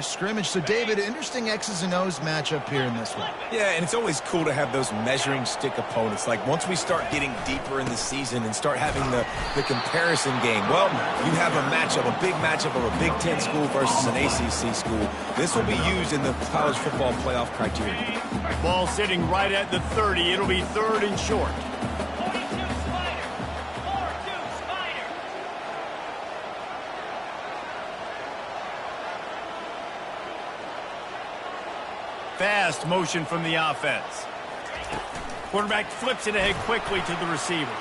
scrimmage. So, David, interesting X's and O's matchup here in this one. Yeah, and it's always cool to have those measuring stick opponents. Like, once we start getting deeper in the season and start having the comparison game, well, you have a matchup, a big matchup of a Big Ten school versus an ACC school. This will be used in the college football playoff criteria. Ball sitting right at the 30. It'll be 3rd and short. Fast motion from the offense. Quarterback flips it ahead quickly to the receiver.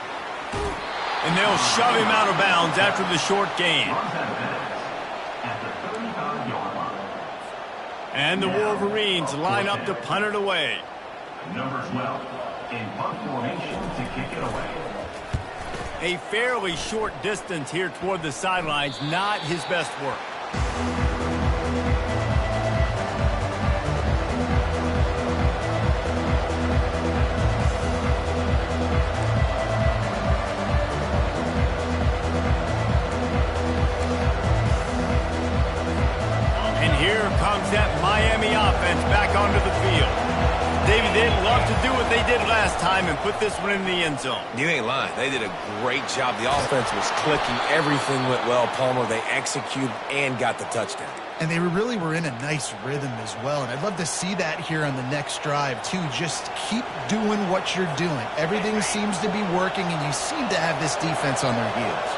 And they'll shove him out of bounds after the short gain. And the Wolverines line up to punt it away. Number 12 in punt formation to kick it away. A fairly short distance here toward the sidelines, not his best work. That Miami offense back onto the field. David, they'd love to do what they did last time and put this one in the end zone. You ain't lying. They did a great job. The offense was clicking. Everything went well, Palmer. They executed and got the touchdown. And they really were in a nice rhythm as well. And I'd love to see that here on the next drive, too. Just keep doing what you're doing. Everything seems to be working, and you seem to have this defense on their heels.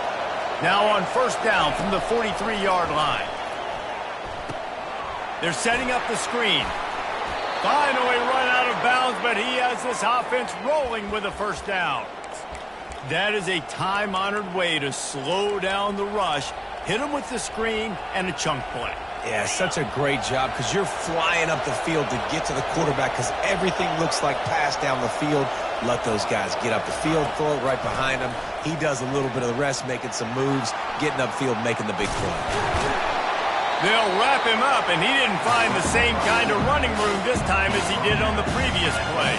Now on 1st down from the 43-yard line. They're setting up the screen. Finally run out of bounds, but he has this offense rolling with a 1st down. That is a time-honored way to slow down the rush, hit him with the screen, and a chunk play. Yeah, such a great job because you're flying up the field to get to the quarterback because everything looks like pass down the field. Let those guys get up the field, throw it right behind him. He does a little bit of the rest, making some moves, getting upfield, making the big play. They'll wrap him up, and he didn't find the same kind of running room this time as he did on the previous play.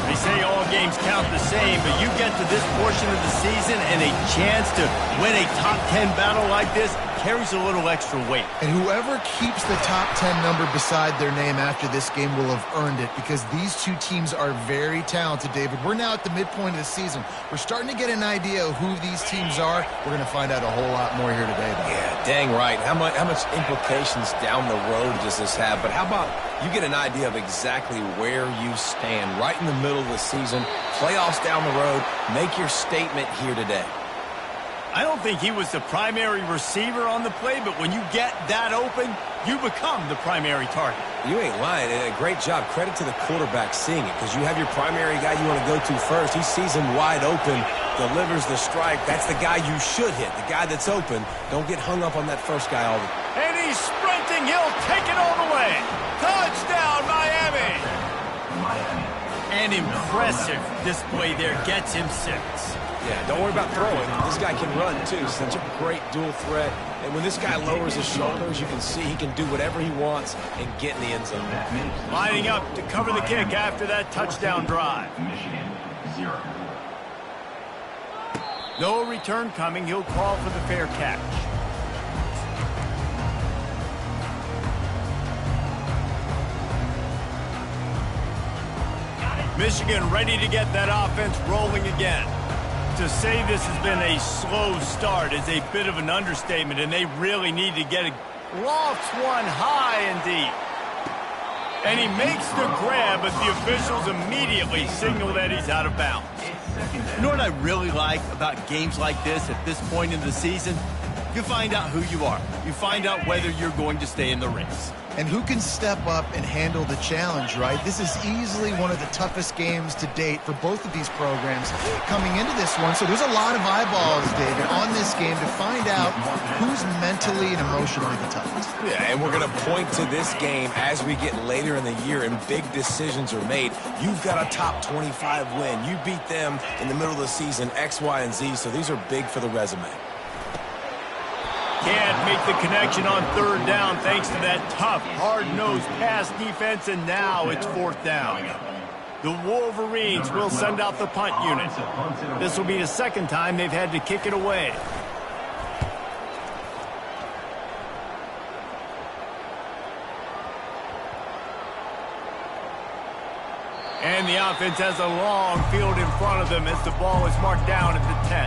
They say all games count the same, but you get to this portion of the season and a chance to win a top 10 battle like this carries a little extra weight. And whoever keeps the top 10 number beside their name after this game will have earned it because these two teams are very talented, David. We're now at the midpoint of the season. We're starting to get an idea of who these teams are. We're going to find out a whole lot more here today, though. Yeah, dang right. How much implications down the road does this have? But how about you get an idea of exactly where you stand right in the middle of the season, playoffs down the road, make your statement here today. I don't think he was the primary receiver on the play, but when you get that open, you become the primary target. You ain't lying, and a great job. Credit to the quarterback seeing it, because you have your primary guy you want to go to first. He sees him wide open, delivers the strike. That's the guy you should hit, the guy that's open. Don't get hung up on that first guy all the time. And he's sprinting. He'll take it all the way. Touchdown, Miami. An impressive display there. Gets him 6. Yeah, don't worry about throwing. This guy can run, too. Such a great dual threat. And when this guy lowers his shoulders, you can see he can do whatever he wants and get in the end zone. Lining up to cover the kick after that touchdown drive. Michigan, 0. No return coming. He'll call for the fair catch. Michigan ready to get that offense rolling again. To say this has been a slow start is a bit of an understatement, and they really need to get it. Lofts one high and deep. And he makes the grab, but the officials immediately signal that he's out of bounds. You know what I really like about games like this at this point in the season? You find out who you are. You find out whether you're going to stay in the race. And who can step up and handle the challenge, right? This is easily one of the toughest games to date for both of these programs coming into this one. So there's a lot of eyeballs, David, on this game to find out who's mentally and emotionally the toughest. Yeah, and we're going to point to this game as we get later in the year and big decisions are made. You've got a top 25 win. You beat them in the middle of the season, X, Y, and Z, so these are big for the resume. Can't make the connection on 3rd down thanks to that tough, hard-nosed pass defense, and now it's 4th down. The Wolverines will send out the punt unit. This will be the 2nd time they've had to kick it away. And the offense has a long field in front of them as the ball is marked down at the 10.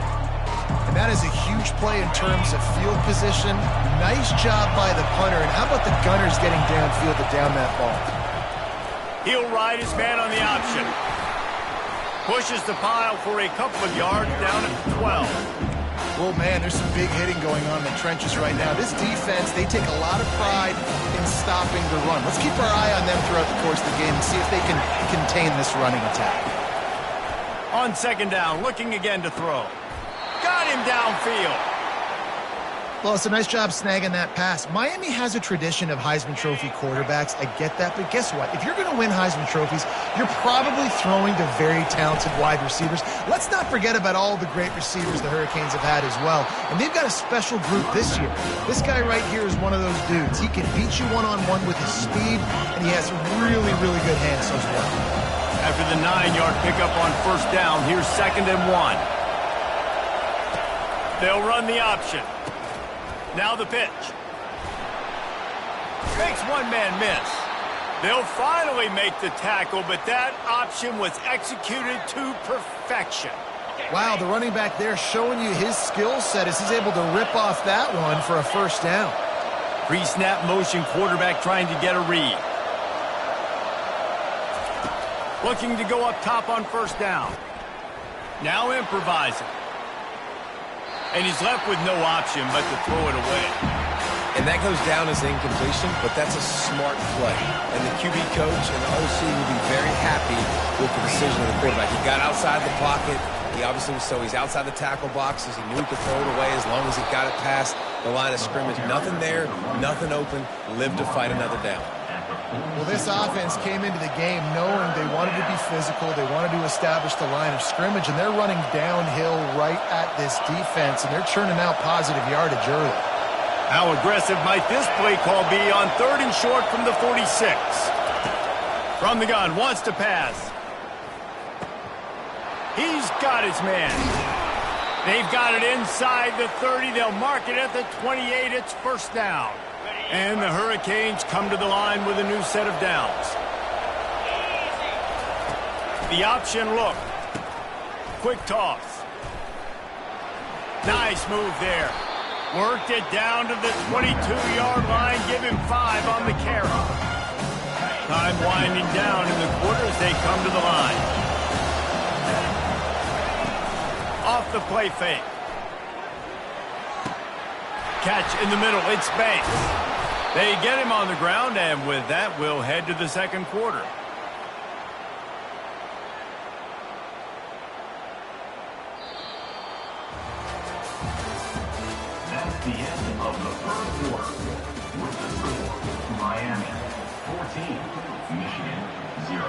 And that is a huge play in terms of field position. Nice job by the punter. And how about the Gunners getting downfield to down that ball? He'll ride his man on the option. Pushes the pile for a couple of yards down at the 12. Well, man, there's some big hitting going on in the trenches right now. This defense, they take a lot of pride in stopping the run. Let's keep our eye on them throughout the course of the game and see if they can contain this running attack. On second down, looking again to throw. Got him downfield. Well, it's a nice job snagging that pass. Miami has a tradition of Heisman Trophy quarterbacks. I get that, but guess what? If you're going to win Heisman Trophies, you're probably throwing to very talented wide receivers. Let's not forget about all the great receivers the Hurricanes have had as well. And they've got a special group this year. This guy right here is one of those dudes. He can beat you one-on-one with his speed, and he has really, really good hands as well. After the 9-yard pickup on first down, here's 2nd and 1. They'll run the option. Now the pitch. Makes one man miss. They'll finally make the tackle, but that option was executed to perfection. Wow, the running back there showing you his skill set as he's able to rip off that one for a first down. Pre-snap motion quarterback trying to get a read. Looking to go up top on first down. Now improvising. And he's left with no option but to throw it away. And that goes down as incompletion, but that's a smart play. And the QB coach and the OC will be very happy with the decision of the quarterback. He got outside the pocket. He obviously was he's outside the tackle boxes. He knew he could throw it away as long as he got it past the line of scrimmage. Nothing there, nothing open. Live to fight another down. Well, this offense came into the game knowing they wanted to be physical, they wanted to establish the line of scrimmage, and they're running downhill right at this defense, and they're churning out positive yardage early. How aggressive might this play call be on 3rd and short from the 46? From the gun, wants to pass. He's got his man. They've got it inside the 30. They'll mark it at the 28. It's first down. And the Hurricanes come to the line with a new set of downs. The option look. Quick toss. Nice move there. Worked it down to the 22-yard line. Give him 5 on the carry. Time winding down in the quarter as they come to the line. Off the play fake. Catch in the middle. It's Banks. They get him on the ground, and with that, we'll head to the second quarter. That's the end of the first quarter. With the score, Miami 14, Michigan 0.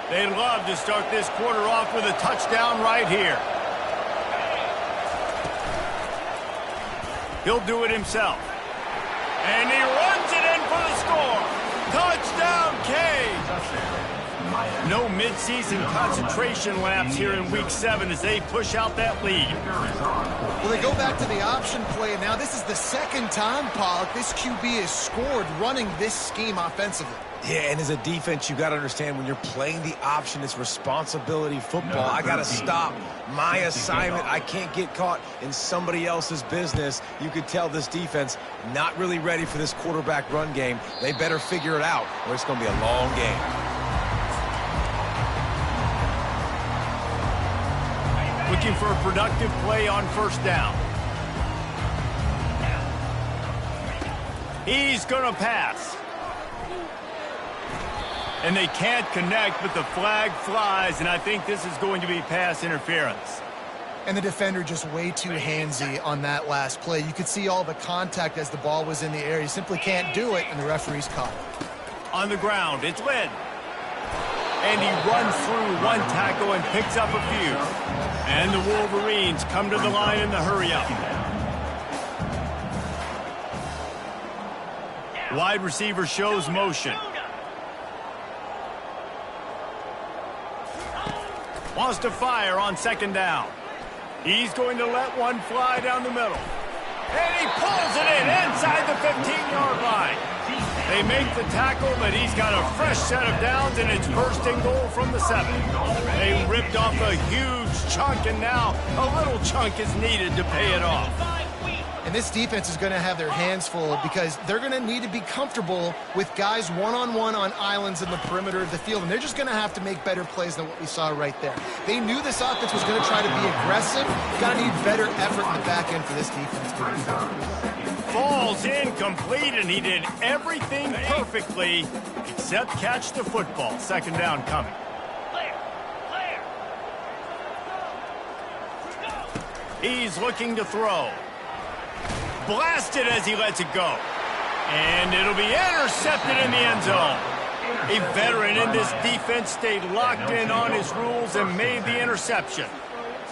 They'd love to start this quarter off with a touchdown right here. He'll do it himself. And he runs it in for the score. Touchdown, Canes. No midseason concentration laps here in Week 7 as they push out that lead. Well, they go back to the option play. Now, this is the second time, Pollock, this QB has scored running this scheme offensively. Yeah, and as a defense, you got to understand when you're playing the option, it's responsibility football. I got to stop my assignment. I can't get caught in somebody else's business. You could tell this defense not really ready for this quarterback run game. They better figure it out or it's going to be a long game. Looking for a productive play on first down. He's going to pass. And they can't connect, but the flag flies, and I think this is going to be pass interference. And the defender just way too handsy on that last play. You could see all the contact as the ball was in the air. He simply can't do it, and the referee's caught it. On the ground, it's Lynn. And he runs through one tackle and picks up a few. And the Wolverines come to the line in the hurry-up. Wide receiver shows motion. Wants to fire on second down. He's going to let one fly down the middle. And he pulls it in inside the 15-yard line. They make the tackle, but he's got a fresh set of downs, and it's first and goal from the 7. They ripped off a huge chunk, and now a little chunk is needed to pay it off. And this defense is going to have their hands full because they're going to need to be comfortable with guys one-on-one on islands in the perimeter of the field, and they're just going to have to make better plays than what we saw right there. They knew this offense was going to try to be aggressive. Got to need better effort in the back end for this defense. Falls incomplete, and he did everything perfectly except catch the football. Second down coming. He's looking to throw. Blasted as he lets it go. And it'll be intercepted in the end zone. A veteran in this defense stayed locked in on his rules and made the interception.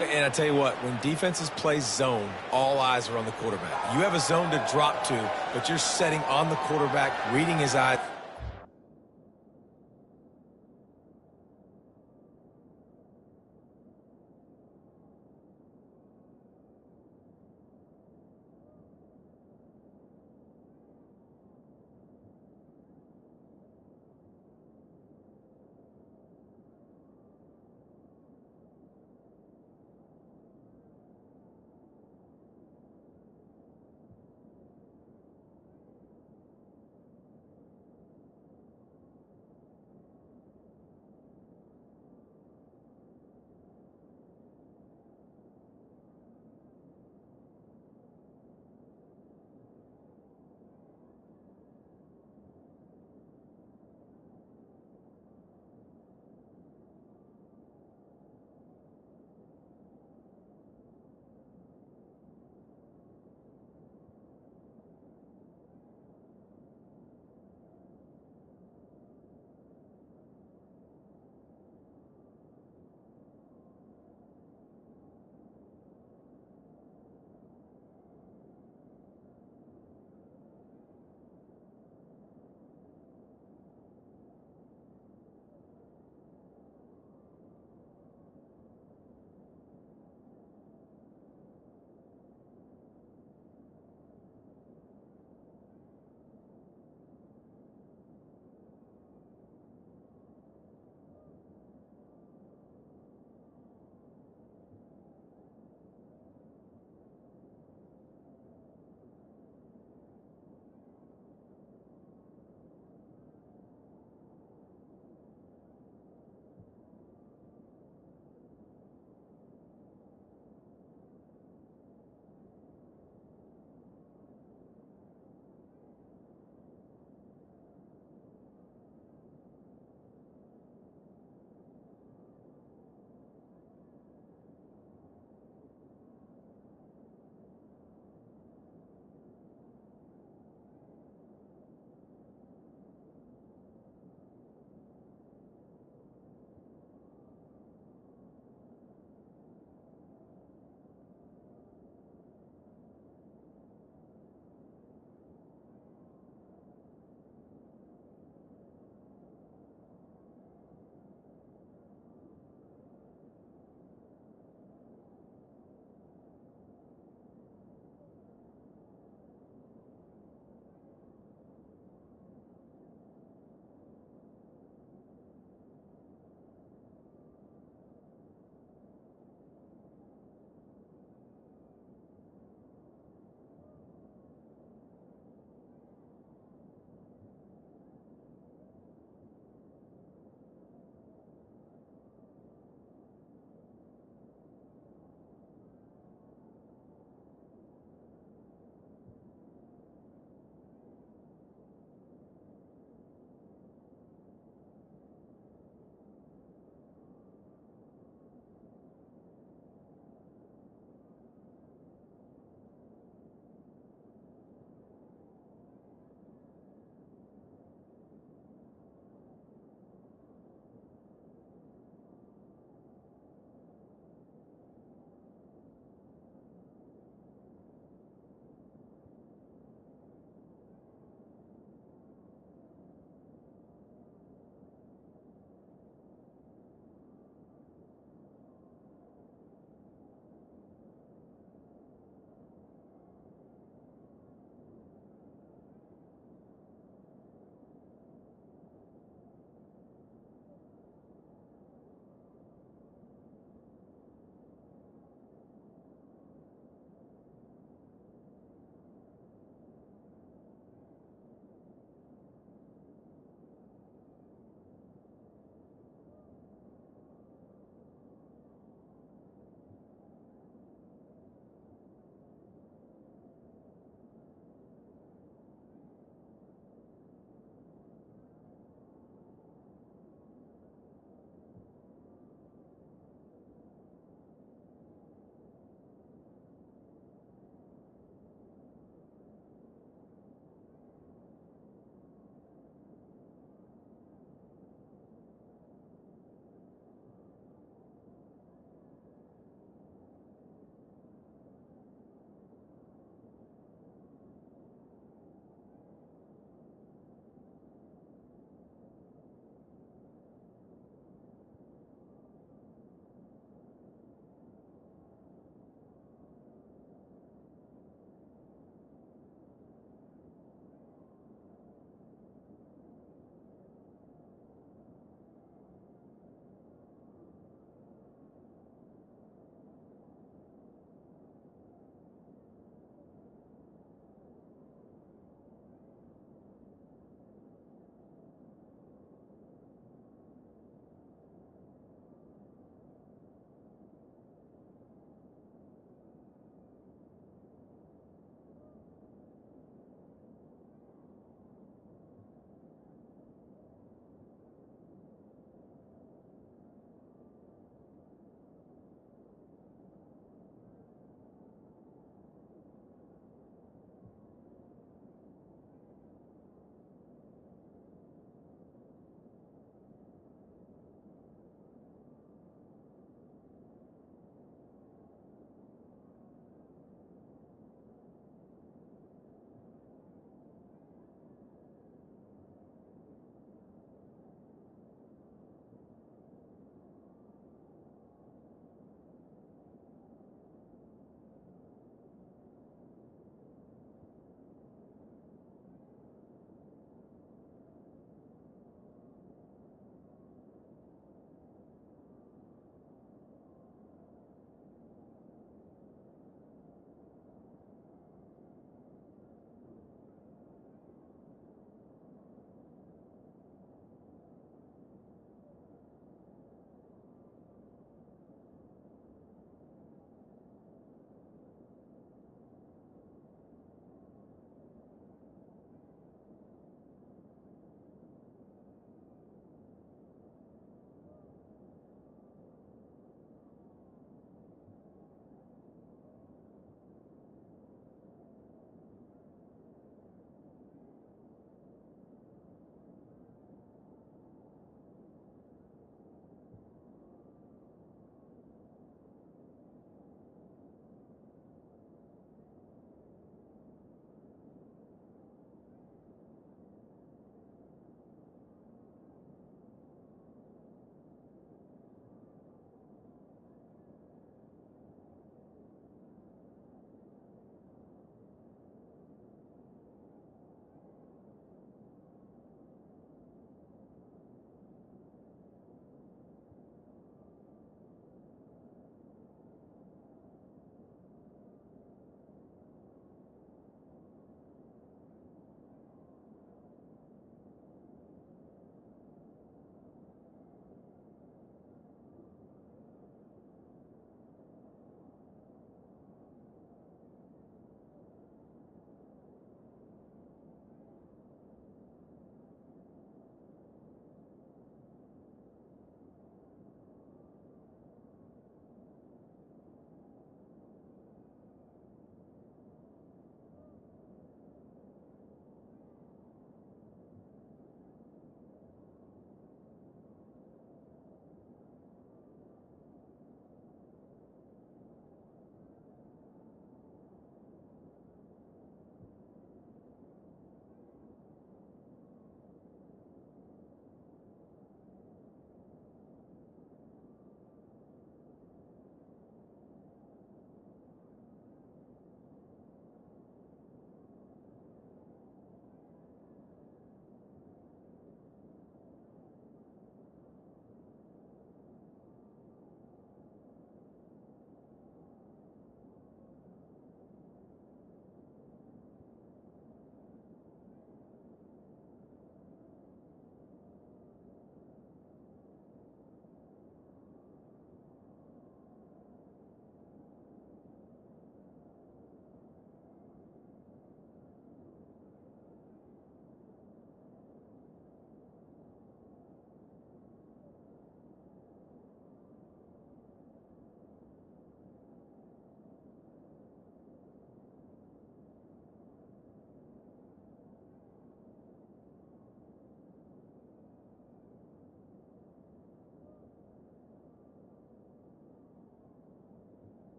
And I tell you what, when defenses play zone, all eyes are on the quarterback. You have a zone to drop to, but you're setting on the quarterback, reading his eyes.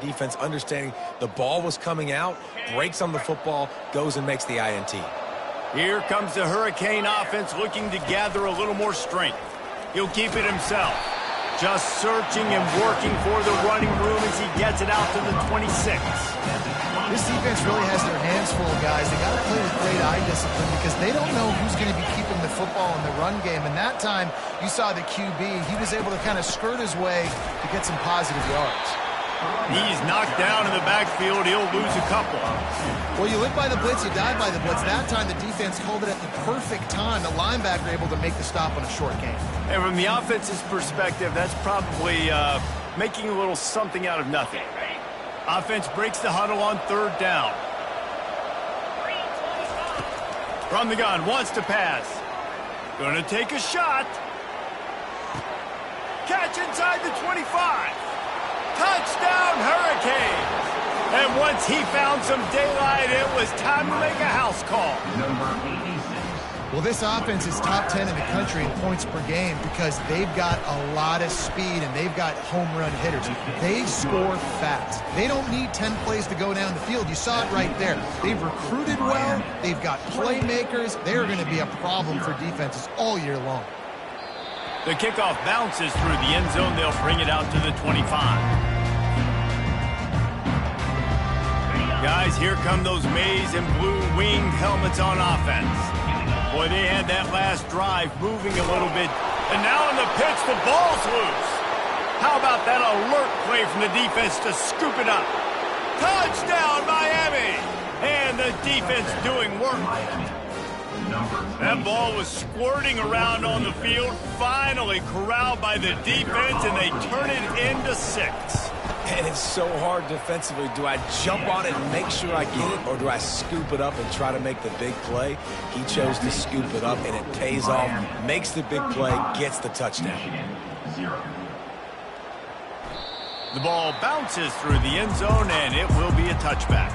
defense understanding the ball was coming out, breaks on the football, goes and makes the INT. Here comes the Hurricane offense looking to gather a little more strength. He'll keep it himself. Just searching and working for the running room as he gets it out to the 26. This defense really has their hands full, guys. They got to play with great eye discipline because they don't know who's going to be keeping the football in the run game. And that time, you saw the QB. He was able to kind of skirt his way to get some positive yards. He's knocked down in the backfield. He'll lose a couple. Well, you live by the blitz, you die by the blitz. That time, the defense called it at the perfect time. The linebacker able to make the stop on a short gain. And from the offense's perspective, that's probably making a little something out of nothing. Offense breaks the huddle on third down. From the gun, wants to pass. Going to take a shot. Catch inside the 25. Touchdown, Hurricanes! And once he found some daylight, it was time to make a house call. Number 86. Well, this offense is top 10 in the country in points per game because they've got a lot of speed and they've got home run hitters. They score fast. They don't need 10 plays to go down the field. You saw it right there. They've recruited well. They've got playmakers. They're going to be a problem for defenses all year long. The kickoff bounces through the end zone. They'll bring it out to the 25. Guys, here come those maize and blue winged helmets on offense. Boy, they had that last drive moving a little bit. And now on the pitch, the ball's loose. How about that alert play from the defense to scoop it up? Touchdown, Miami! And the defense doing work. That ball was squirting around on the field, finally corralled by the defense, and they turn it into 6. And it's so hard defensively. Do I jump on it and make sure I get it, or do I scoop it up and try to make the big play? He chose to scoop it up, and it pays off, makes the big play, gets the touchdown. The ball bounces through the end zone, and it will be a touchback.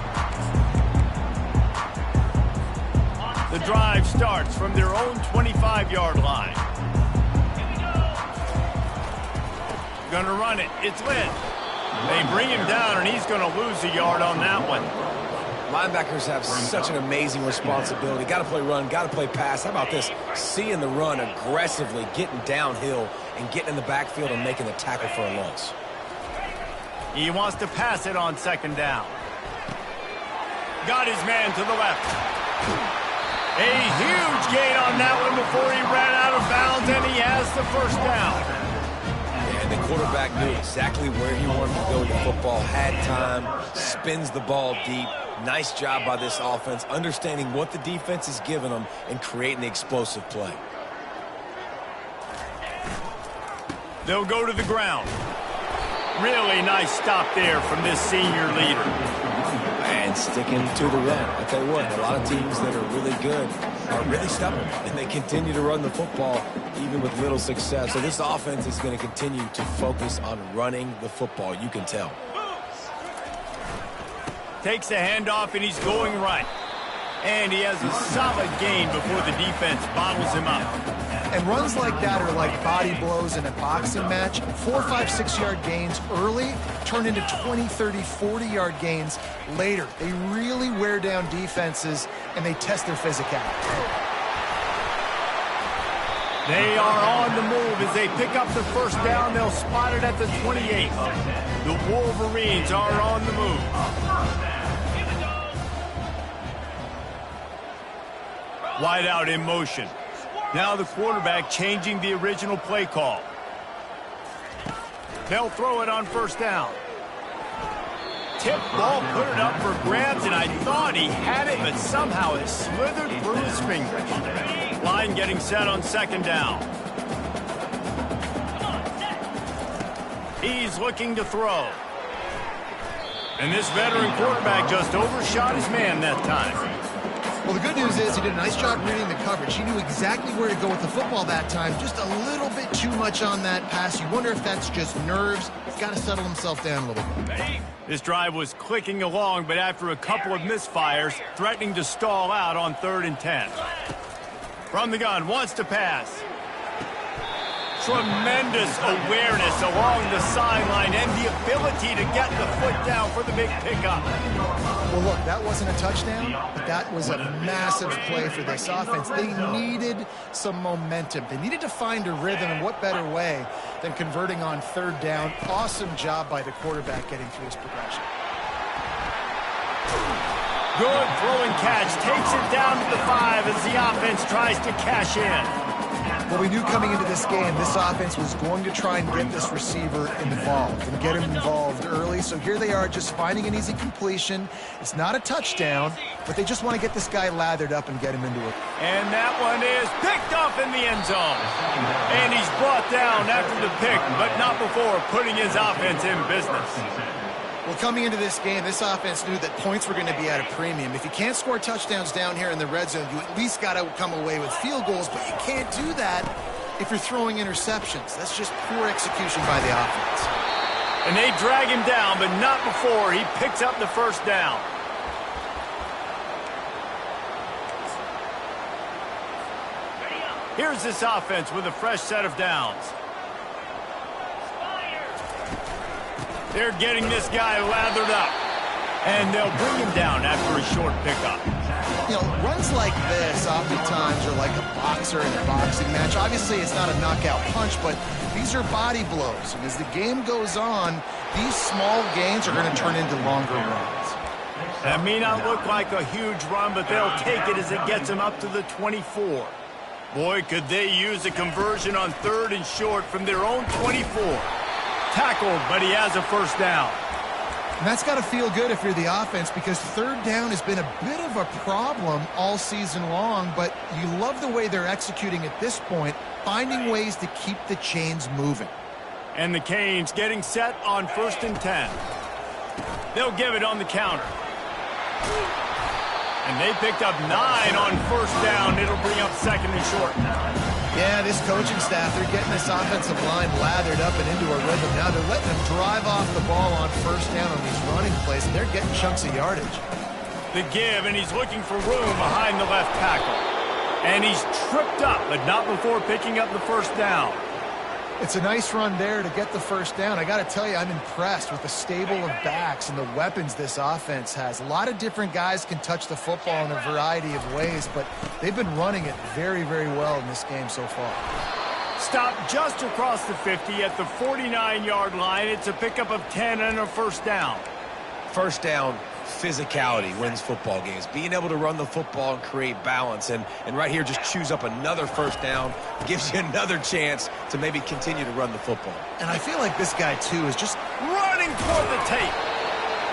The drive starts from their own 25-yard line. Gonna run it. It's Lynn. They bring him down, and he's going to lose a yard on that one. Linebackers have such an amazing responsibility. Got to play run, got to play pass. How about this? Seeing the run aggressively, getting downhill, and getting in the backfield and making the tackle for a loss. He wants to pass it on second down. Got his man to the left. A huge gain on that one before he ran out of bounds, and he has the first down. And the quarterback knew exactly where he wanted to go with the football, had time, spins the ball deep. Nice job by this offense, understanding what the defense is giving them and creating the explosive play. They'll go to the ground. Really nice stop there from this senior leader. And sticking to the run. I tell you what, a lot of teams that are really good are really stubborn, and they continue to run the football even with little success. So this offense is going to continue to focus on running the football. You can tell. Takes the handoff, and he's going right. And he has a solid gain before the defense bottles him up. And runs like that are like body blows in a boxing match. 4, 5, 6-yard gains early turn into 20, 30, 40-yard gains later. They really wear down defenses, and they test their physicality. They are on the move as they pick up the first down. They'll spot it at the 28. The Wolverines are on the move. Wide out in motion. Now the quarterback changing the original play call. They'll throw it on first down. Tip ball, put it up for grabs, and I thought he had it, but somehow it slithered through his fingers. Line getting set on second down. He's looking to throw. And this veteran quarterback just overshot his man that time. Well, the good news is he did a nice job reading the coverage. He knew exactly where to go with the football that time. Just a little bit too much on that pass. You wonder if that's just nerves. He's got to settle himself down a little bit. This drive was clicking along, but after a couple of misfires, threatening to stall out on 3rd and 10. From the gun, wants to pass. Tremendous awareness along the sideline and the ability to get the foot down for the big pickup. Well, look, that wasn't a touchdown, but that was a massive play for this offense. They needed some momentum. They needed to find a rhythm, and what better way than converting on third down. Awesome job by the quarterback getting through his progression. Good throwing catch. Takes it down to the 5 as the offense tries to cash in. Well, we knew coming into this game, this offense was going to try and get this receiver involved and get him involved early. So here they are just finding an easy completion. It's not a touchdown, but they just want to get this guy lathered up and get him into it. And that one is picked up in the end zone. And he's brought down after the pick, but not before putting his offense in business. Well, coming into this game, this offense knew that points were going to be at a premium. If you can't score touchdowns down here in the red zone, you at least got to come away with field goals, but you can't do that if you're throwing interceptions. That's just poor execution by the offense. And they drag him down, but not before he picks up the first down. Here's this offense with a fresh set of downs. They're getting this guy lathered up. And they'll bring him down after a short pickup. You know, runs like this oftentimes are like a boxer in a boxing match. Obviously, it's not a knockout punch, but these are body blows. And as the game goes on, these small gains are going to turn into longer runs. That may not look like a huge run, but they'll take it as it gets them up to the 24. Boy, could they use a conversion on third and short from their own 24. Tackled, but he has a first down. And that's got to feel good if you're the offense, because third down has been a bit of a problem all season long, but you love the way they're executing at this point, finding ways to keep the chains moving. And the Canes getting set on 1st and 10. They'll give it on the counter. And they picked up 9 on first down. It'll bring up 2nd and short. Yeah, this coaching staff, they're getting this offensive line lathered up and into a rhythm. Now they're letting them drive off the ball on first down on these running plays, and they're getting chunks of yardage. The give, and he's looking for room behind the left tackle. And he's tripped up, but not before picking up the first down. It's a nice run there to get the first down. I got to tell you, I'm impressed with the stable of backs and the weapons this offense has. A lot of different guys can touch the football in a variety of ways, but they've been running it very, very well in this game so far. Stopped just across the 50 at the 49-yard line. It's a pickup of 10 and a first down. First down, physicality wins football games. Being able to run the football and create balance. And right here, just choose up another first down. Gives you another chance to maybe continue to run the football. And I feel like this guy, too, is just running toward the tape.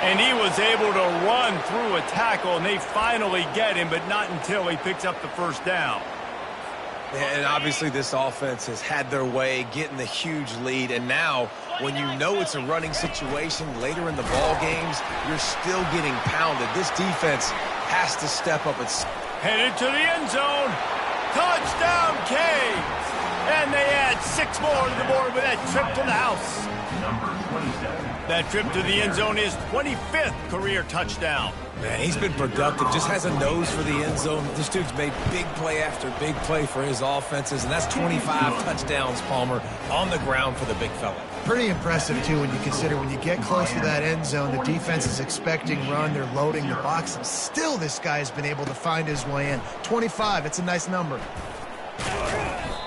And he was able to run through a tackle, and they finally get him, but not until he picks up the first down. And obviously this offense has had their way, getting the huge lead. And now, when you know it's a running situation later in the ball games, you're still getting pounded. This defense has to step up. It's headed to the end zone. Touchdown, Canes. And they add 6 more to the board with that trip to the house. Number 27. That trip to the end zone is 25th career touchdown. Man, he's been productive, just has a nose for the end zone. This dude's made big play after big play for his offenses, and that's 25 touchdowns, Palmer, on the ground for the big fella. pretty impressive, too, when you consider when you get close to that end zone, the defense is expecting run, they're loading the box, and still this guy has been able to find his way in. 25, it's a nice number.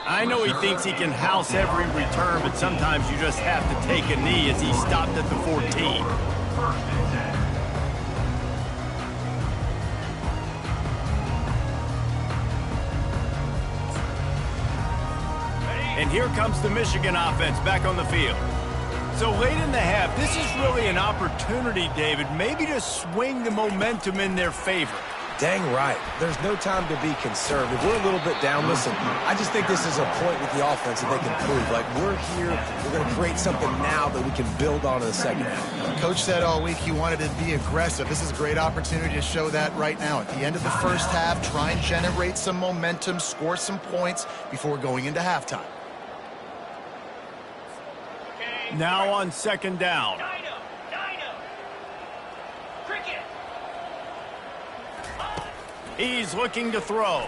I know he thinks he can house every return, but sometimes you just have to take a knee as he stopped at the 14. And here comes the Michigan offense back on the field. So late in the half, this is really an opportunity, David, maybe to swing the momentum in their favor. Dang right. There's no time to be conservative. We're a little bit down. Listen, I just think this is a point with the offense that they can prove. Like, we're here, we're going to create something now that we can build on in the second half. Coach said all week he wanted to be aggressive. This is a great opportunity to show that right now. At the end of the first half, try and generate some momentum, score some points before going into halftime. Now on second down. He's looking to throw.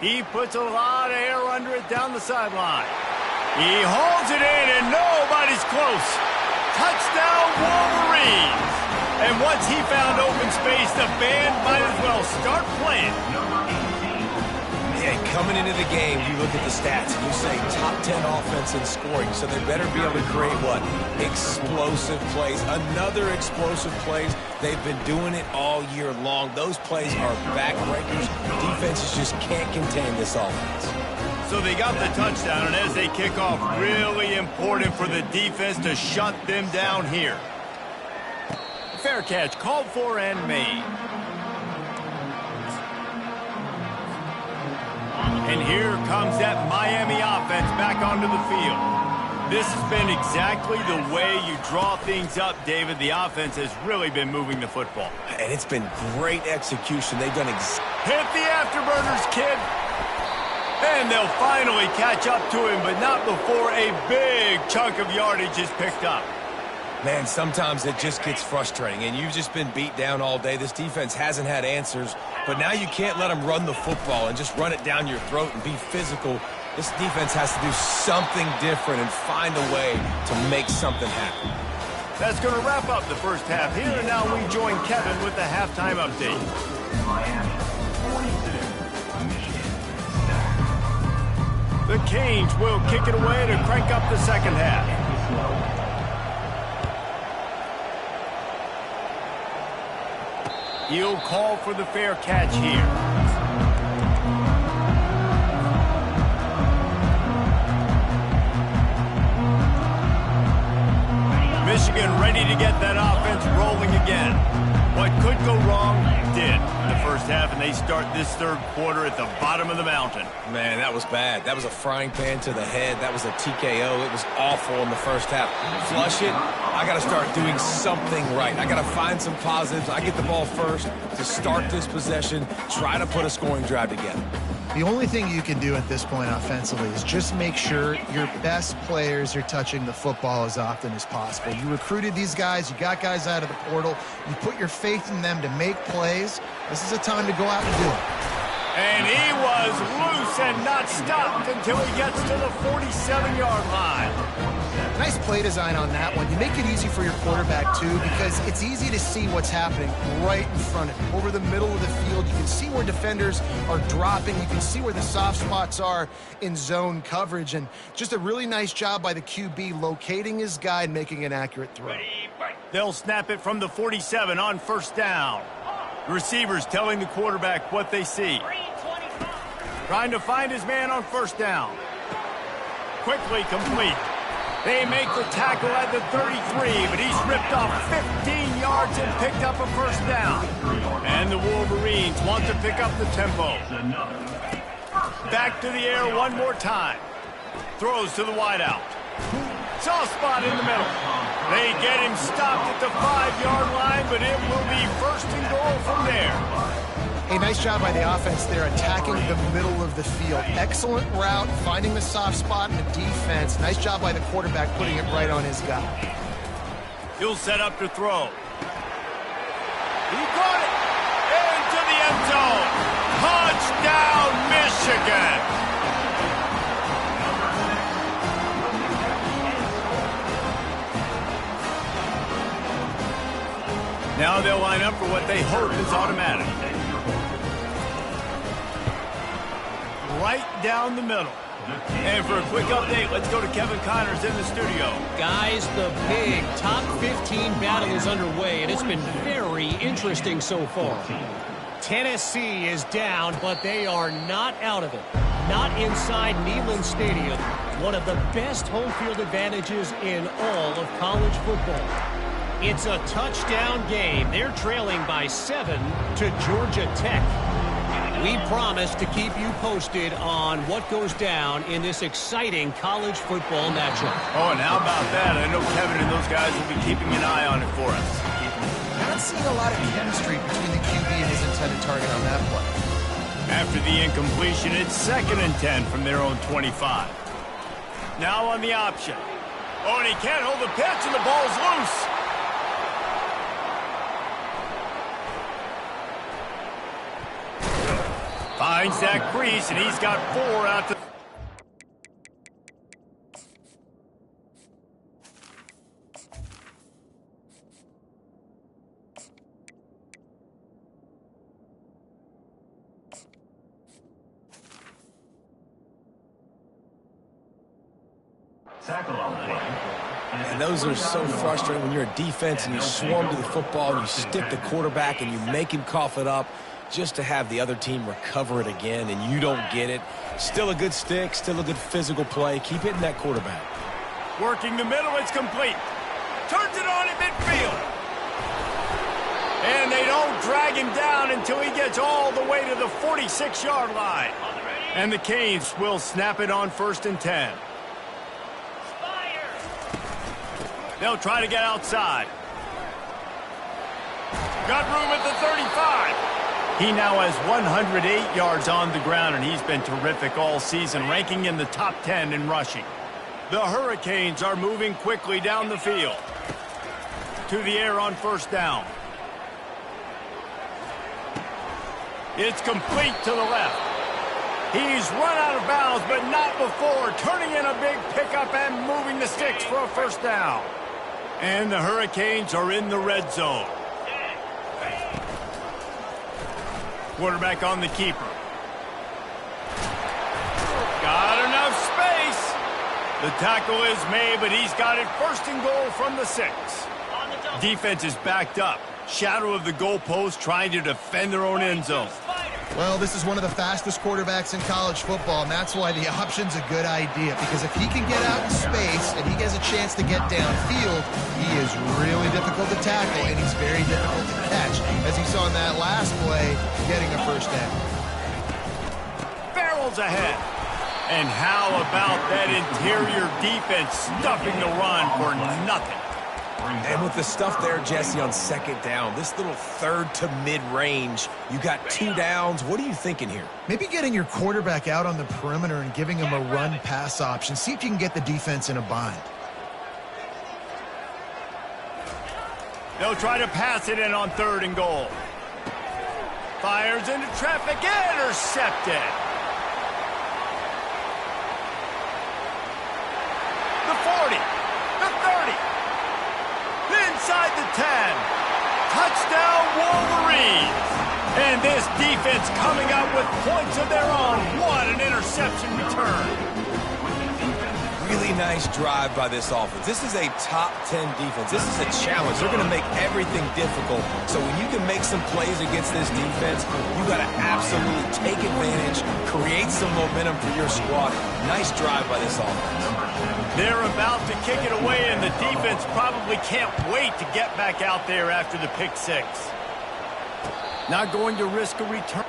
He puts a lot of air under it down the sideline. He holds it in, and nobody's close. Touchdown, Wolverines. And once he found open space, the band might as well start playing. Yeah, coming into the game, you look at the stats and you say top 10 offense in scoring, so they better be able to create what? Explosive plays. Another explosive plays. They've been doing it all year long. Those plays are backbreakers. Defenses just can't contain this offense. So they got the touchdown, and as they kick off, really important for the defense to shut them down here. Fair catch called for and made. And here comes that Miami offense back onto the field. This has been exactly the way you draw things up, David. The offense has really been moving the football. And it's been great execution. They've done Hit the afterburners, kid. And they'll finally catch up to him, but not before a big chunk of yardage is picked up. Man, sometimes it just gets frustrating, and you've just been beat down all day. This defense hasn't had answers, but now you can't let them run the football and just run it down your throat and be physical. This defense has to do something different and find a way to make something happen. That's going to wrap up the first half here, and now we join Kevin with the halftime update. Miami, 42. Michigan, 7. The Canes will kick it away to crank up the second half. He'll call for the fair catch here. Michigan ready to get that offense rolling again. What could go wrong did in the first half, and they start this third quarter at the bottom of the mountain. Man, that was bad. That was a frying pan to the head. That was a TKO. It was awful in the first half. Flush it. I got to start doing something right. I got to find some positives. I get the ball first to start this possession, try to put a scoring drive together. The only thing you can do at this point offensively is just make sure your best players are touching the football as often as possible. You recruited these guys. You got guys out of the portal. You put your faith in them to make plays. This is a time to go out and do it. And he was loose and not stopped until he gets to the 47-yard line. Nice play design on that one. You make it easy for your quarterback, too, because it's easy to see what's happening right in front of you. Over the middle of the field, you can see where defenders are dropping. You can see where the soft spots are in zone coverage. And just a really nice job by the QB locating his guy and making an accurate throw. They'll snap it from the 47 on first down. The receivers telling the quarterback what they see. Trying to find his man on first down. Quickly complete. They make the tackle at the 33, but he's ripped off 15 yards and picked up a first down. And the Wolverines want to pick up the tempo. Back to the air one more time. Throws to the wideout. Soft spot in the middle. They get him stopped at the 5-yard line, but it will be first and goal from there. A nice job by the offense there, attacking the middle of the field. Excellent route, finding the soft spot in the defense. Nice job by the quarterback putting it right on his guy. He'll set up to throw. He got it into the end zone. Touchdown, Michigan. Now they'll line up for what they hope is automatic. Right down the middle. And for a quick update, let's go to Kevin Connors in the studio. Guys, the big top 15 battle is underway, and it's been very interesting so far. Tennessee is down, but they are not out of it. Not inside Neyland Stadium, one of the best home field advantages in all of college football. It's a touchdown game. They're trailing by 7 to Georgia Tech. We promise to keep you posted on what goes down in this exciting college football matchup. Oh, and how about that? I know Kevin and those guys will be keeping an eye on it for us. Not seeing a lot of chemistry between the QB and his intended target on that play. After the incompletion, it's 2nd and 10 from their own 25. Now on the option. Oh, and he can't hold the pitch, and the ball's loose. Finds that crease, and he's got 4 out to... Tackle on the play. And those are so frustrating when you're a defense and you swarm to the football and you stick the quarterback and you make him cough it up just to have the other team recover it again and you don't get it. Still a good stick, still a good physical play. Keep hitting that quarterback. Working the middle, it's complete. Turns it on in midfield. And they don't drag him down until he gets all the way to the 46-yard line. And the Canes will snap it on 1st and 10. They'll try to get outside. Got room at the 35. He now has 108 yards on the ground, and he's been terrific all season, ranking in the top 10 in rushing. The Hurricanes are moving quickly down the field. To the air on 1st down. It's complete to the left. He's run out of bounds, but not before turning in a big pickup and moving the sticks for a 1st down. And the Hurricanes are in the red zone. Quarterback on the keeper. Got enough space. The tackle is made, but he's got it 1st and goal from the 6. Defense is backed up. Shadow of the goalpost trying to defend their own end zone. Well, this is one of the fastest quarterbacks in college football, and that's why the option's a good idea. Because if he can get out in space and he has a chance to get downfield, he is really difficult to tackle, and he's very difficult to catch. As you saw in that last play, getting a 1st down. Farrell's ahead. And how about that interior defense stuffing the run for nothing? And with the stuff there, Jesse, on 2nd down, this little 3rd to mid-range, you got 2 downs. What are you thinking here? Maybe getting your quarterback out on the perimeter and giving him a run-pass option. See if you can get the defense in a bind. They'll try to pass it in on 3rd and goal. Fires into traffic, intercepted. The 40, the 30. Inside the 10. Touchdown, Wolverines. And this defense coming up with points of their own. What an interception return. Really nice drive by this offense. This is a top 10 defense. This is a challenge. They're going to make everything difficult. So when you can make some plays against this defense, you got to absolutely take advantage, create some momentum for your squad. Nice drive by this offense. They're about to kick it away, and the defense probably can't wait to get back out there after the pick 6. Not going to risk a return.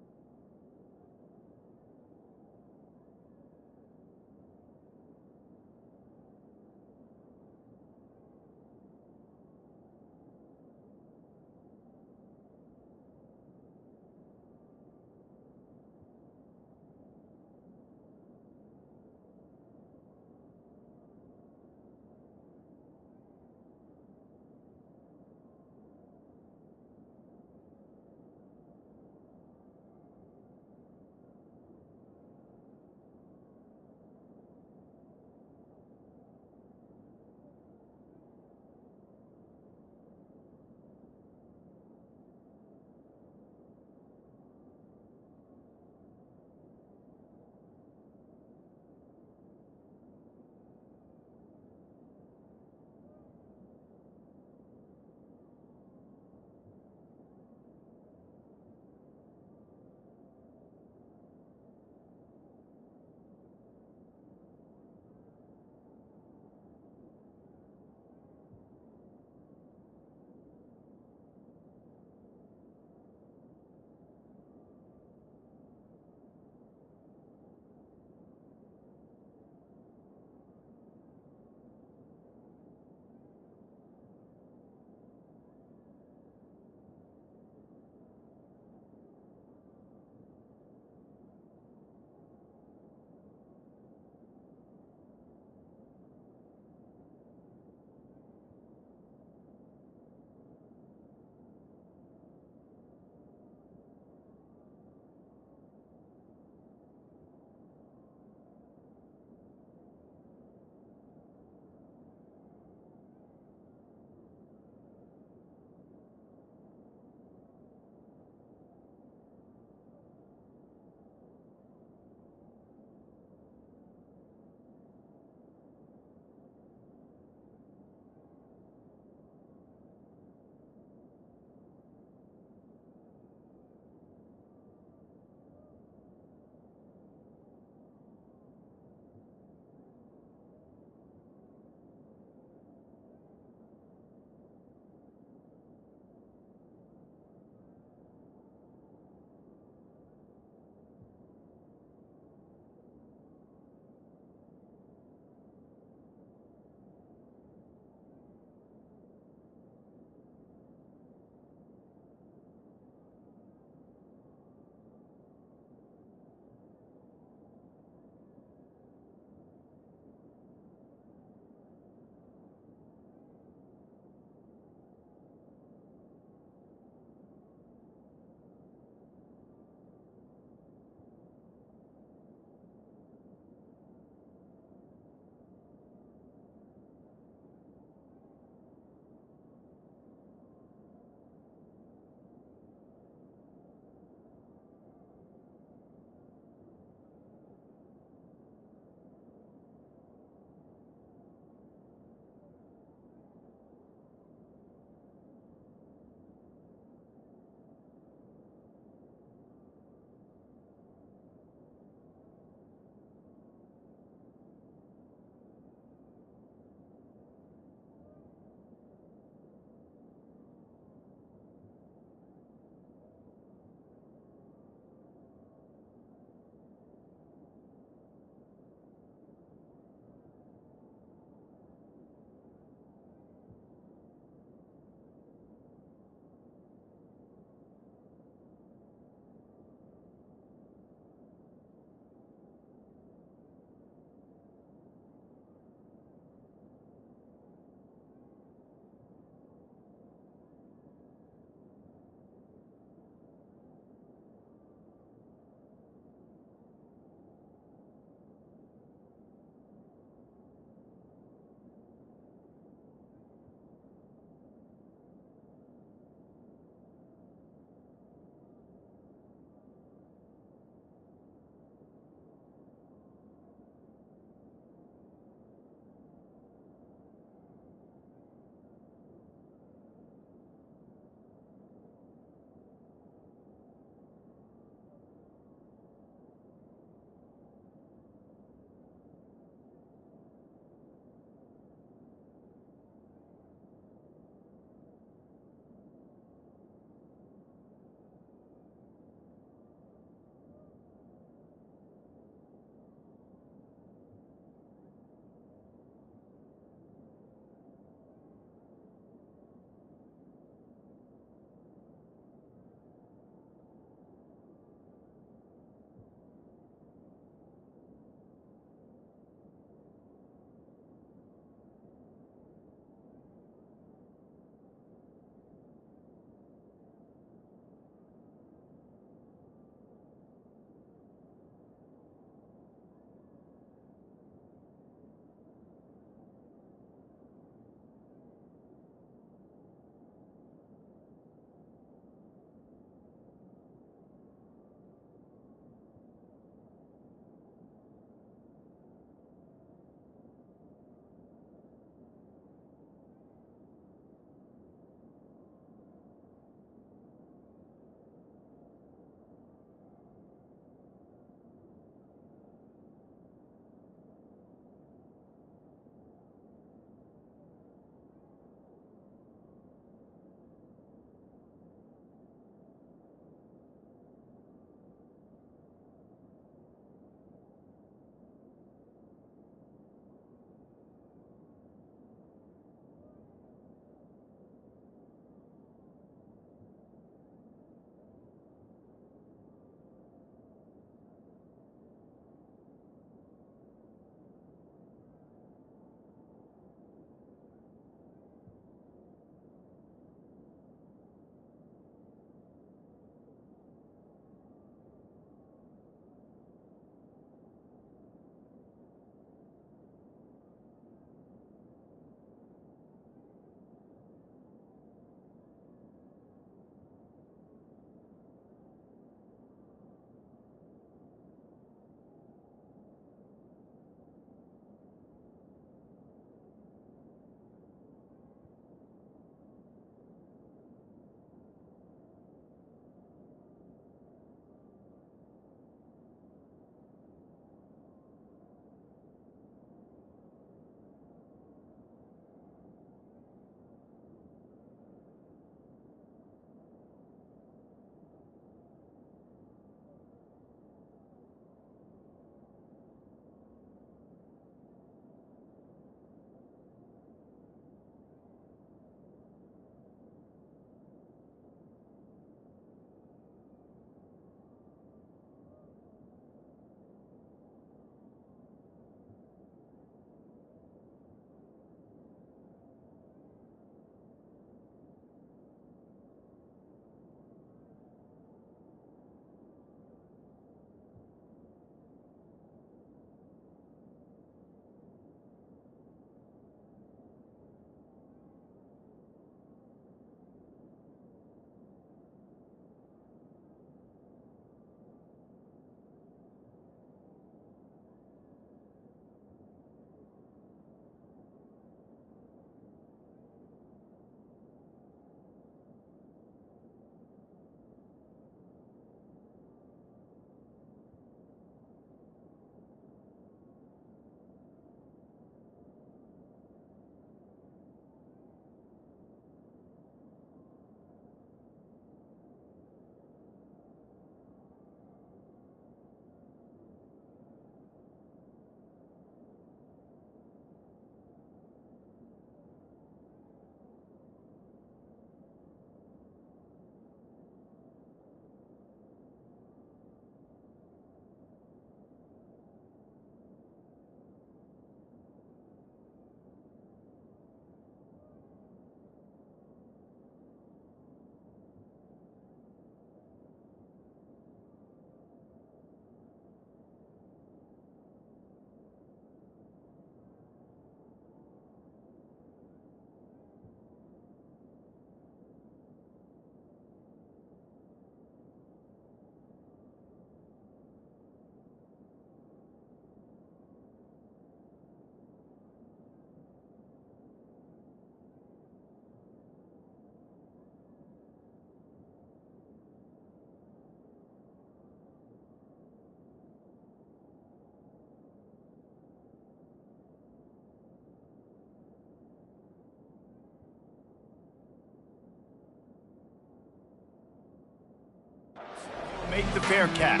make the fair catch.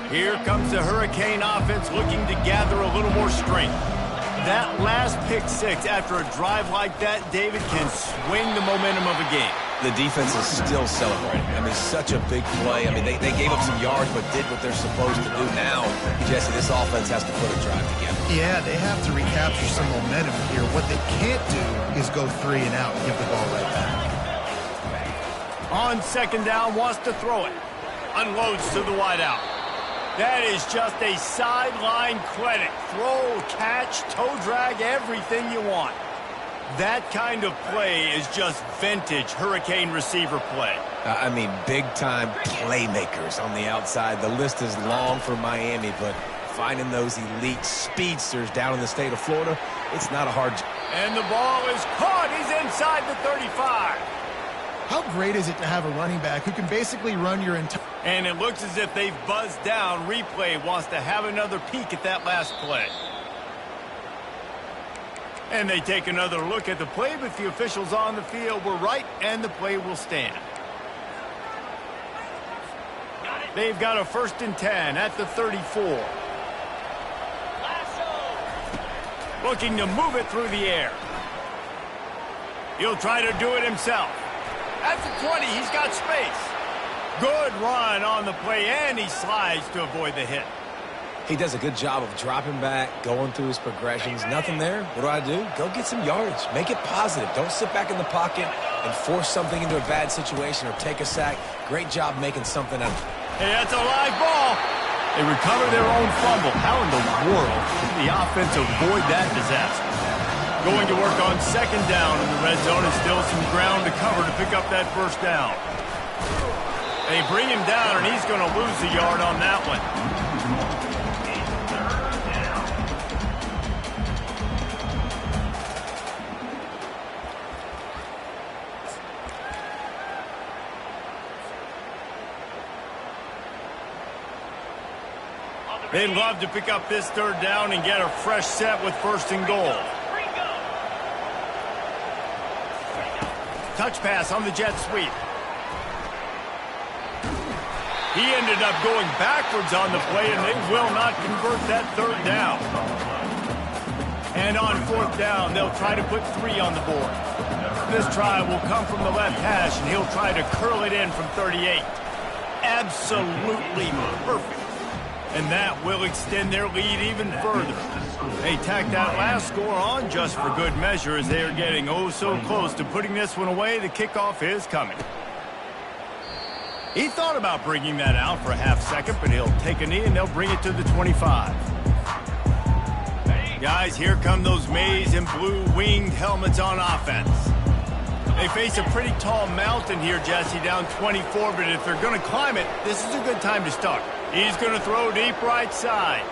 Here comes the Hurricane offense looking to gather a little more strength. That last pick six after a drive like that, David, can swing the momentum of a game. The defense is still celebrating. I mean, such a big play. I mean, they gave up some yards but did what they're supposed to do. Now, Jesse, this offense has to put a drive together. Yeah, they have to recapture some momentum here. What they can't do is go 3 and out and give the ball right back. On second down, wants to throw it. Unloads to the wideout. That is just a sideline credit. Throw, catch, toe drag, everything you want. That kind of play is just vintage Hurricane receiver play. I mean, big-time playmakers on the outside. The list is long for Miami, but finding those elite speedsters down in the state of Florida, it's not a hard job. And the ball is caught. He's inside the 35. How great is it to have a running back who can basically run your entire... And it looks as if they've buzzed down. Replay wants to have another peek at that last play. And they take another look at the play, but the officials on the field were right, and the play will stand. They've got a 1st and 10 at the 34. Looking to move it through the air. He'll try to do it himself. At the 20, he's got space. Good run on the play, and he slides to avoid the hit. He does a good job of dropping back, going through his progressions. Nothing there. What do? Go get some yards. Make it positive. Don't sit back in the pocket and force something into a bad situation or take a sack. Great job making something out of it. Hey, that's a live ball. They recover their own fumble. How in the world can the offense avoid that disaster? Going to work on second down in the red zone, and still some ground to cover to pick up that 1st down. They bring him down, and he's going to lose a yard on that one. They'd love to pick up this 3rd down and get a fresh set with 1st and goal. Touch pass on the jet sweep. He ended up going backwards on the play, and they will not convert that 3rd down. And on 4th down, they'll try to put 3 on the board. This try will come from the left hash, and he'll try to curl it in from 38. Absolutely perfect. And that will extend their lead even further. They tack that last score on just for good measure as they are getting oh so close to putting this one away. The kickoff is coming. He thought about bringing that out for a half-second, but he'll take a knee and they'll bring it to the 25. Guys, here come those maize and blue winged helmets on offense. They face a pretty tall mountain here, Jesse, down 24, but if they're going to climb it, this is a good time to start. He's going to throw deep right side.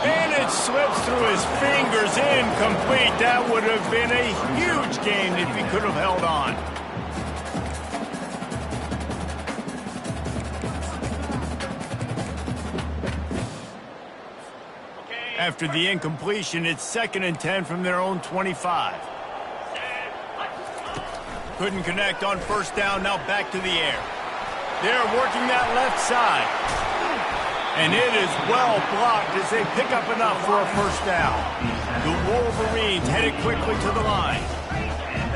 And it slips through his fingers, incomplete. That would have been a huge gain if he could have held on. After the incompletion, it's 2nd and 10 from their own 25. Couldn't connect on 1st down, now back to the air. They're working that left side. And it is well blocked as they pick up enough for a 1st down. The Wolverines headed quickly to the line.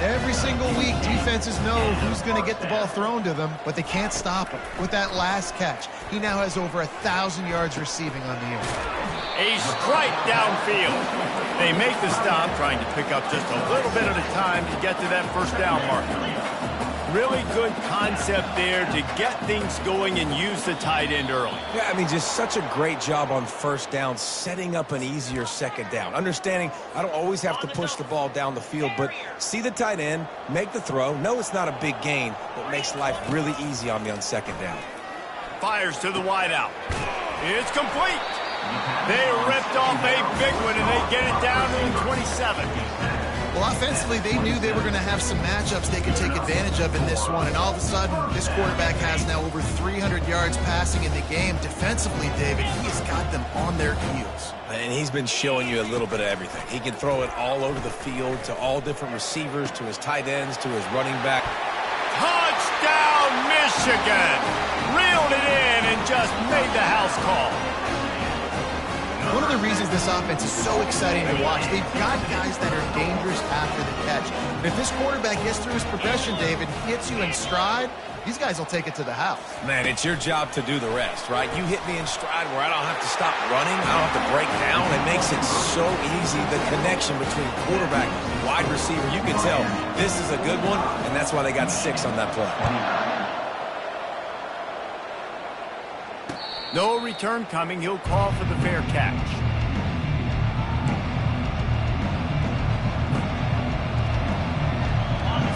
Every single week, defenses know who's going to get the ball thrown to them, but they can't stop him. With that last catch, he now has over 1,000 yards receiving on the year. A strike downfield. They make the stop, trying to pick up just a little bit at a time to get to that 1st down marker. Really good concept there to get things going and use the tight end early. Yeah, I mean, just such a great job on 1st down, setting up an easier 2nd down. Understanding I don't always have to push the ball down the field, but see the tight end, make the throw. No, it's not a big gain, but makes life really easy on me on 2nd down. Fires to the wideout. It's complete. They ripped off a big one, and they get it down to the 27. Well, offensively, they knew they were going to have some matchups they could take advantage of in this one, and all of a sudden, this quarterback has now over 300 yards passing in the game. Defensively, David, he has got them on their heels. And he's been showing you a little bit of everything. He can throw it all over the field to all different receivers, to his tight ends, to his running back. Touchdown, Michigan! Reeled it in and just made the house call. One of the reasons this offense is so exciting to watch, they've got guys that are dangerous after the catch. And if this quarterback gets through his progression, David, hits you in stride, these guys will take it to the house. Man, it's your job to do the rest, right? You hit me in stride where I don't have to stop running. I don't have to break down. It makes it so easy. The connection between quarterback and wide receiver, you can tell this is a good one, and that's why they got 6 on that play. No return coming. He'll call for the fair catch.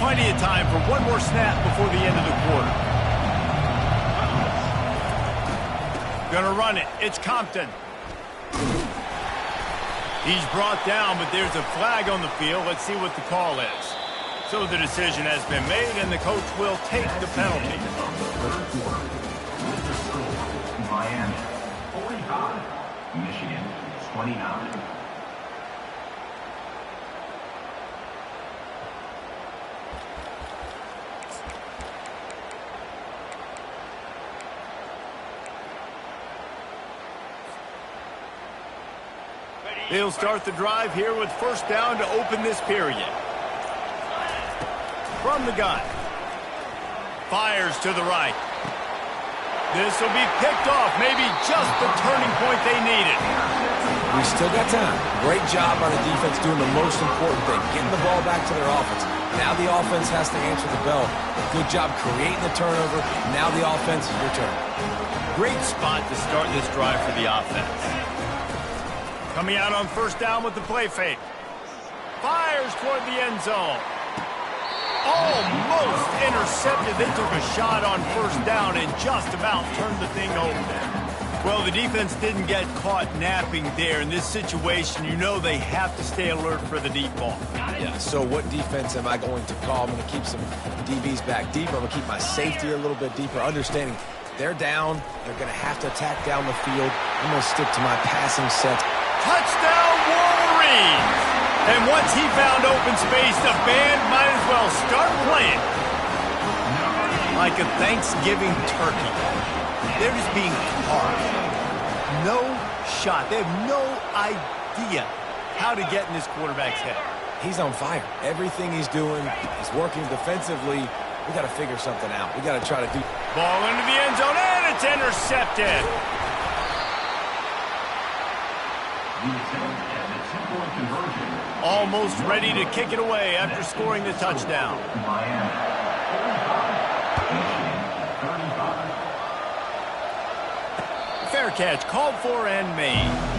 Plenty of time for one more snap before the end of the quarter. Gonna run it. It's Compton. He's brought down, but there's a flag on the field. Let's see what the call is. So the decision has been made, and the coach will take the penalty. Miami 45, Michigan 29. He'll start the drive here with first down to open this period. From the gun. Fires to the right. This will be picked off. Maybe just the turning point they needed. We still got time. Great job by the defense doing the most important thing, getting the ball back to their offense. Now the offense has to answer the bell. Good job creating the turnover. Now the offense, your turn. Great spot to start this drive for the offense. Coming out on first down with the play fake. Fires toward the end zone. Almost intercepted. They took a shot on first down and just about turned the thing over. Well, the defense didn't get caught napping there. In this situation, you know they have to stay alert for the deep ball. Yeah, so what defense am I going to call? I'm going to keep some DBs back deeper. I'm going to keep my safety a little bit deeper, understanding they're down. They're going to have to attack down the field. I'm going to stick to my passing sets. Touchdown, Wolverines! And once he found open space, the band might as well start playing. Like a Thanksgiving turkey. They're just being carved. No shot. They have no idea how to get in this quarterback's head. He's on fire. Everything he's doing is working defensively. We got to figure something out. We got to try to do. Ball into the end zone, and it's intercepted. Almost ready to kick it away after scoring the touchdown. Fair catch called for and made.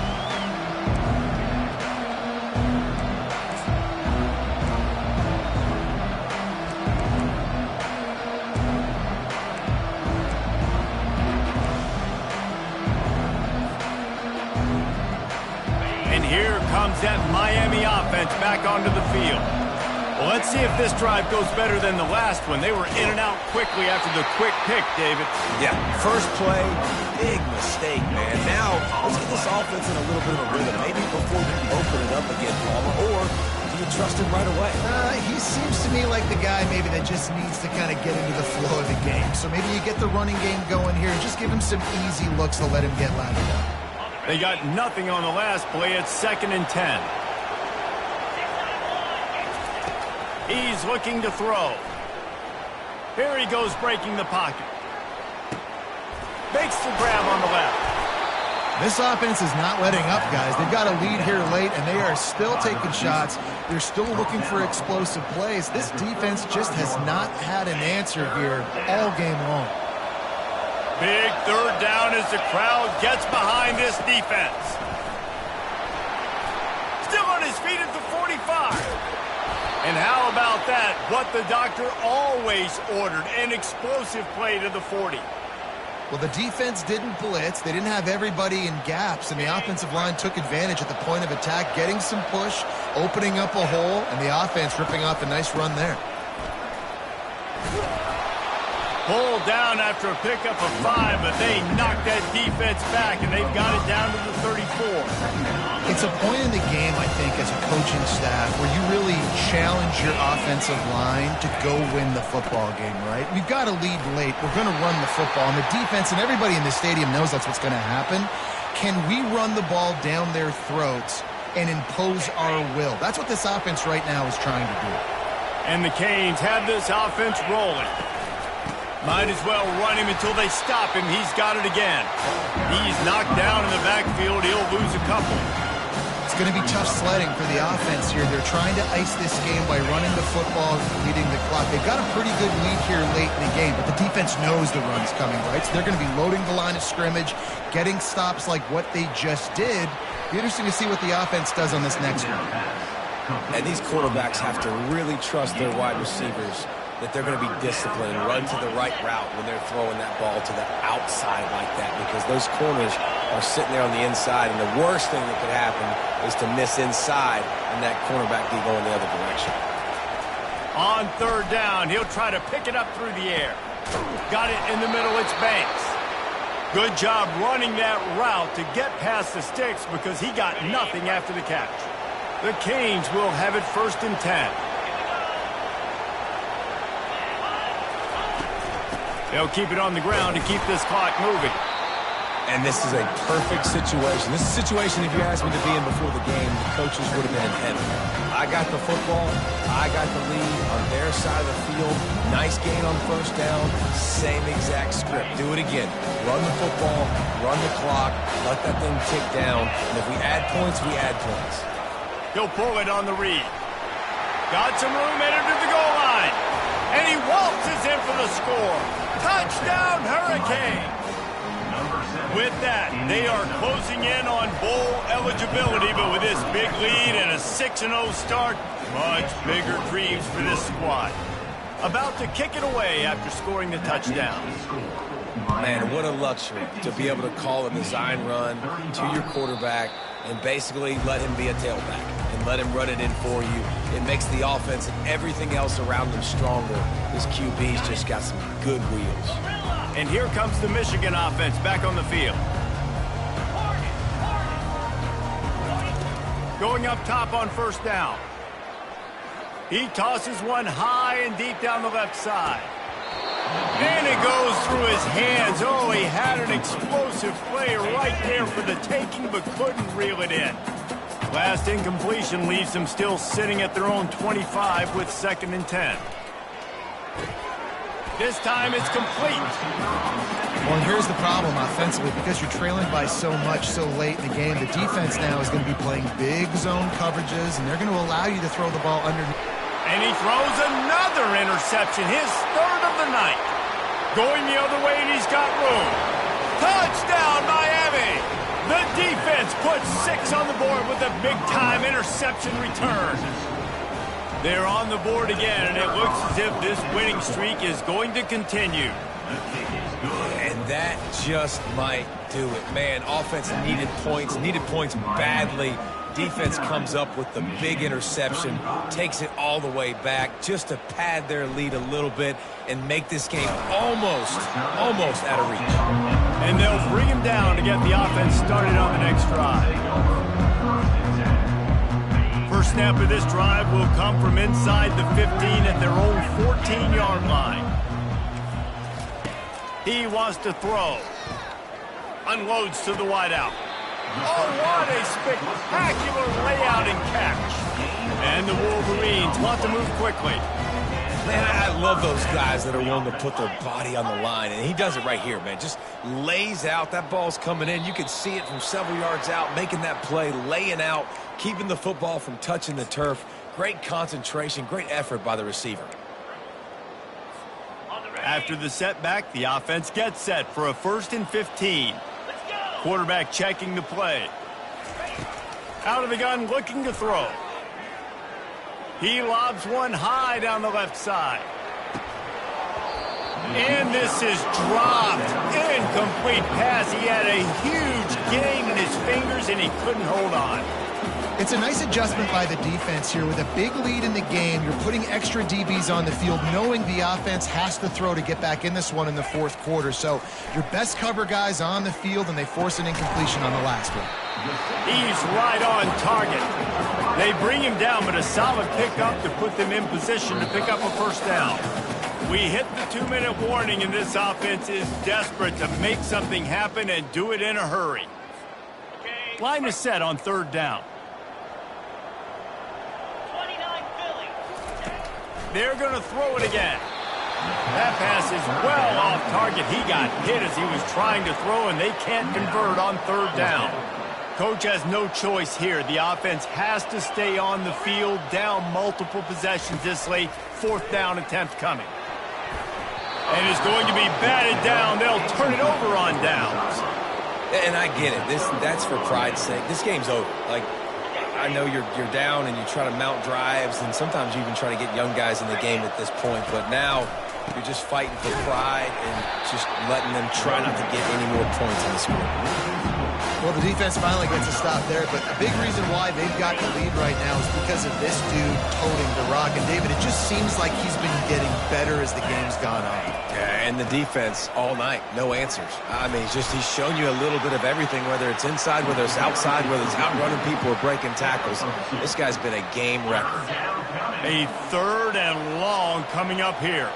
Here comes that Miami offense back onto the field. Well, let's see if this drive goes better than the last one. They were in and out quickly after the quick pick, David. Yeah, first play, big mistake, man. Now, let's get this offense in a little bit of a rhythm. Maybe before you open it up again, Palmer, or do you trust him right away? He seems to me like the guy maybe that just needs to kind of get into the flow of the game. So maybe you get the running game going here and just give him some easy looks to let him get lathered up. They got nothing on the last play. It's 2nd and 10. He's looking to throw. Here he goes breaking the pocket. Makes the grab on the left. This offense is not letting up, guys. They've got a lead here late, and they are still taking shots. They're still looking for explosive plays. This defense just has not had an answer here all game long. Big third down as the crowd gets behind this defense. Still on his feet at the 45. And how about that? What the doctor always ordered, an explosive play to the 40. Well, the defense didn't blitz. They didn't have everybody in gaps, and the offensive line took advantage at the point of attack, getting some push, opening up a hole, and the offense ripping off a nice run there. Pulled down after a pickup of 5, but they knocked that defense back, and they've got it down to the 34. It's a point in the game, I think, as a coaching staff, where you really challenge your offensive line to go win the football game, right? We've got to lead late. We're going to run the football, and the defense and everybody in the stadium knows that's what's going to happen. Can we run the ball down their throats and impose our will? That's what this offense right now is trying to do. And the Canes have this offense rolling. Might as well run him until they stop him. He's got it again. He's knocked down in the backfield. He'll lose a couple. It's going to be tough sledding for the offense here. They're trying to ice this game by running the football, leading the clock. They've got a pretty good lead here late in the game, but the defense knows the run's coming, right? So they're going to be loading the line of scrimmage, getting stops like what they just did. Be interesting to see what the offense does on this next one. And these quarterbacks have to really trust their wide receivers that they're going to be disciplined and run to the right route when they're throwing that ball to the outside like that, because those corners are sitting there on the inside, and the worst thing that could happen is to miss inside and that cornerback be going the other direction. On third down, he'll try to pick it up through the air. Got it in the middle, it's Banks. Good job running that route to get past the sticks because he got nothing after the catch. The Canes will have it 1st and 10. They'll keep it on the ground to keep this clock moving. And this is a perfect situation. This is a situation, if you asked me to be in before the game, the coaches would have been in heaven. I got the football. I got the lead on their side of the field. Nice gain on 1st down. Same exact script. Do it again. Run the football, run the clock, let that thing tick down. And if we add points, we add points. He'll pull it on the read. Got some room headed to the goal line. And he waltzes in for the score. Touchdown, Hurricane! With that, they are closing in on bowl eligibility, but with this big lead and a 6-0 start, much bigger dreams for this squad. About to kick it away after scoring the touchdown. Man, what a luxury to be able to call a design run to your quarterback and basically let him be a tailback and let him run it in for you. It makes the offense and everything else around them stronger. This QB's just got some good wheels. And here comes the Michigan offense back on the field. Going up top on 1st down. He tosses one high and deep down the left side. And it goes through his hands. Oh, he had an explosive play right there for the taking, but couldn't reel it in. Last incompletion leaves them still sitting at their own 25 with 2nd and 10. This time it's complete. Well, here's the problem offensively. Because you're trailing by so much so late in the game, the defense now is going to be playing big zone coverages, and they're going to allow you to throw the ball underneath. And he throws another interception, his 3rd of the night. Going the other way, and he's got room. Touchdown, Miami! The defense puts 6 on the board with a big-time interception return. They're on the board again, and it looks as if this winning streak is going to continue. And that just might do it. Man, offense needed points badly. Defense comes up with the big interception, takes it all the way back just to pad their lead a little bit and make this game almost out of reach. And they'll bring him down to get the offense started on the next drive. First snap of this drive will come from inside the 15 at their own 14-yard line. He wants to throw. Unloads to the wideout. Oh, what a spectacular layout and catch. And the Wolverines want to move quickly. Man, I love those guys that are willing to put their body on the line. And he does it right here, man. Just lays out. That ball's coming in. You can see it from several yards out, making that play, laying out, keeping the football from touching the turf. Great concentration, great effort by the receiver. After the setback, the offense gets set for a 1st and 15. Quarterback checking the play. Out of the gun, looking to throw. He lobs one high down the left side. And this is dropped. Incomplete pass. He had a huge gain in his fingers, and he couldn't hold on. It's a nice adjustment by the defense here. With a big lead in the game, you're putting extra DBs on the field, knowing the offense has to throw to get back in this one in the fourth quarter. So your best cover guys on the field, and they force an incompletion on the last one. He's right on target. They bring him down, but a solid pickup to put them in position to pick up a first down. We hit the 2-minute warning, and this offense is desperate to make something happen and do it in a hurry. Line is set on third down. They're going to throw it again. That pass is well off target. He got hit as he was trying to throw, and they can't convert on third down. Coach has no choice here. The offense has to stay on the field, down multiple possessions this late. Fourth down attempt coming. And it's going to be batted down. They'll turn it over on downs. And I get it. That's for pride's sake. This game's over. Like, I know you're down and you try to mount drives, and sometimes you even try to get young guys in the game at this point. But now you're just fighting for pride and just letting them try not to get any more points in the score. Well, the defense finally gets a stop there, but the big reason why they've got the lead right now is because of this dude toting the rock. And, David, it just seems like he's been getting better as the game's gone on. Yeah, and the defense all night, no answers. I mean, he's shown you a little bit of everything, whether it's inside, whether it's outside, whether it's outrunning people or breaking tackles. This guy's been a game record. A third and long coming up here.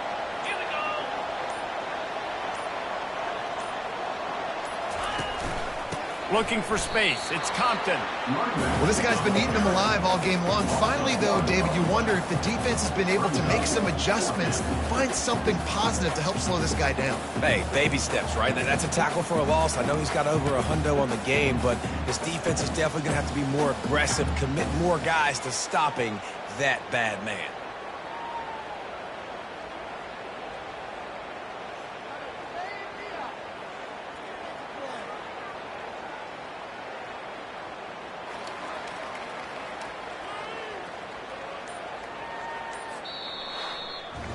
Looking for space. It's Compton. Well, this guy's been eating them alive all game long. Finally, though, David, you wonder if the defense has been able to make some adjustments, find something positive to help slow this guy down. Hey, baby steps, right? That's a tackle for a loss. I know he's got over $100 on the game, but his defense is definitely going to have to be more aggressive, commit more guys to stopping that bad man.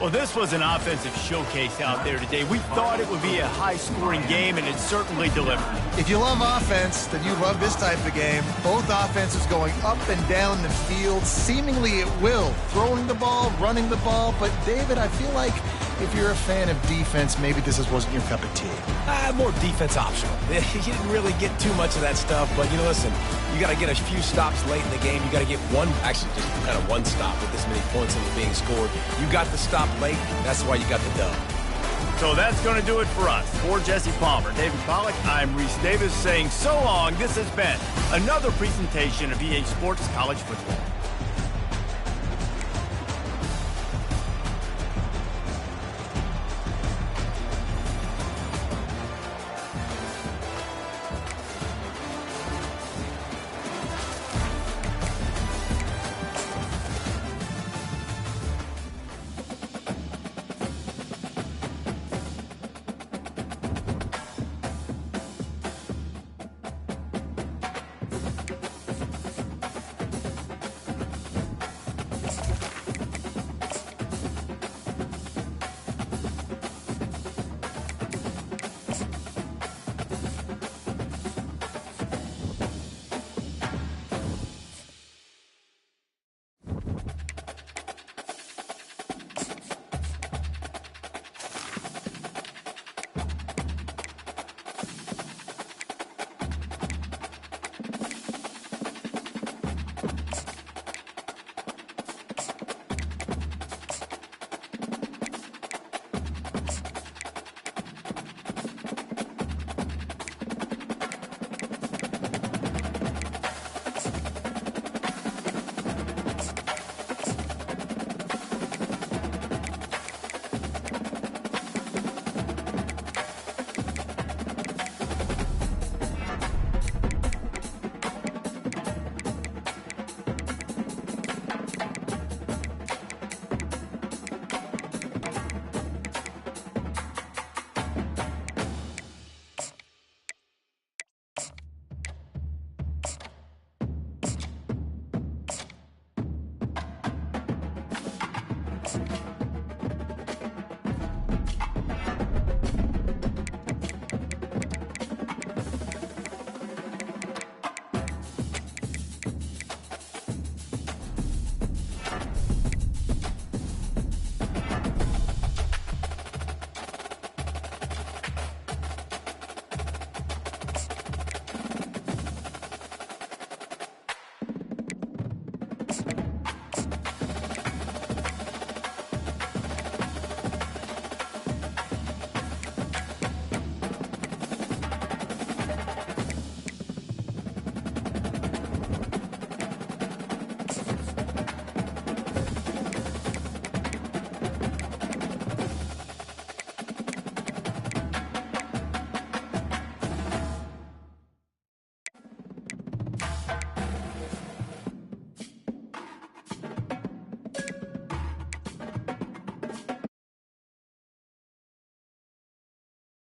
Well, this was an offensive showcase out there today. We thought it would be a high-scoring game, and it certainly delivered. If you love offense, then you love this type of game. Both offenses going up and down the field, seemingly at will. Throwing the ball, running the ball. But, David, I feel like if you're a fan of defense, maybe this wasn't your cup of tea. More defense optional. You didn't really get too much of that stuff, but, listen, you got to get a few stops late in the game. You got to get just kind of one stop with this many points that were being scored. You got the stop late. That's why you got the dub. So that's going to do it for us. For Jesse Palmer, David Pollack, I'm Reese Davis saying so long. This has been another presentation of EA Sports College Football.